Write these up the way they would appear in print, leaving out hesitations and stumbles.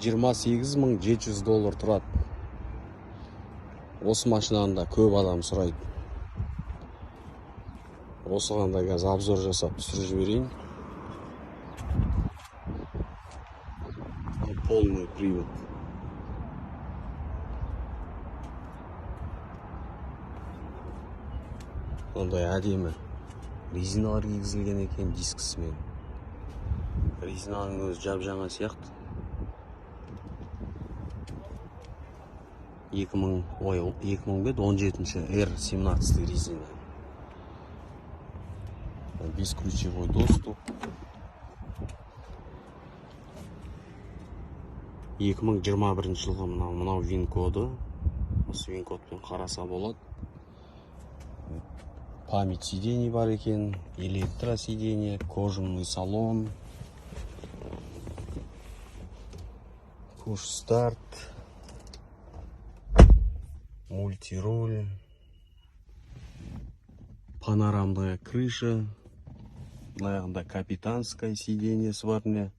$28.700 тұрады. Осы машинаны да көп адам сұрайды. Осыған да қазір обзор жасап түсіріп жіберейін. Полный привод. Ондай әдемі резиналар кигізілген екен дискісімен. Резинаның өзі жап-жаңа сияқты. 2017 R17 резина. Бесключевой доступ. 2021 жылғы мынау вин коды. Осы вин кодпен қараса болады. Память сидений бар екен, электросиденье, кожаный салон, пуш-старт, мультируль, панорамная крыша, мынаяғында капитанское сиденье бар міне.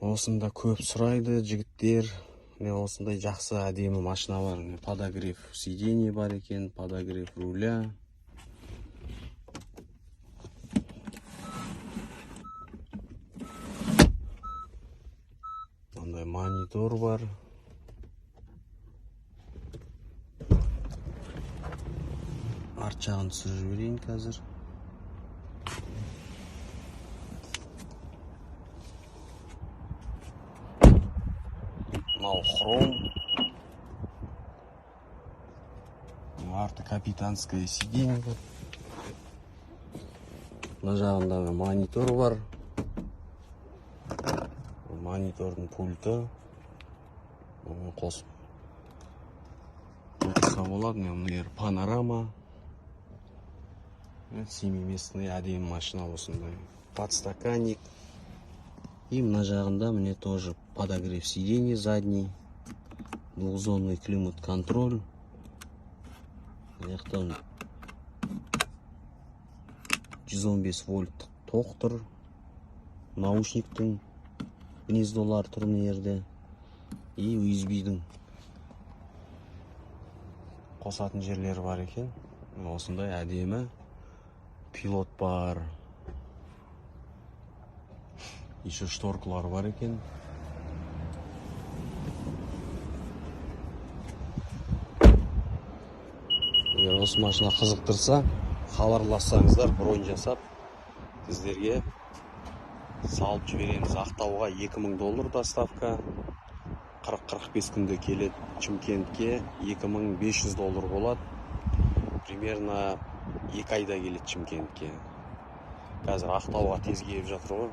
Осында көп сұрайды жігіттер. Осындай жақсы әдемі машина бар. Подогрев сиденье бар екен, подогрев руля. Мындай монитор бар. Арт жағын түсіріп жіберейін қазір. Мынау хром. Арты капитанское сиденье бар. Мына жағында монитор бар. Монитордың пульті. Қосып отырса болады. Мына панорама. Семиместный әдемі машина осындай. Подстаканник. И мына жағында мне тоже подогрев сидений задний, двухзонный климат-контроль. Яқтан 115 вольт тоқтыр. Наушниктің гнездолар тұр мына жерде. И USB-дің қосатын жерлері бар екен. Осындай әдемі пилот бар. Еще шторкалар бар екен. Егер осы машина қызықтырса, хабарлассаңыздар, бронь жасап, сіздерге салып жібереміз. Ақтауға $2000 доставка. 40-45 күнде келеді. Шымкентке $2500 болады. Примерно 2 айда келеді Шымкентке. Қазір Ақтауға тез келіп жатыр ғой.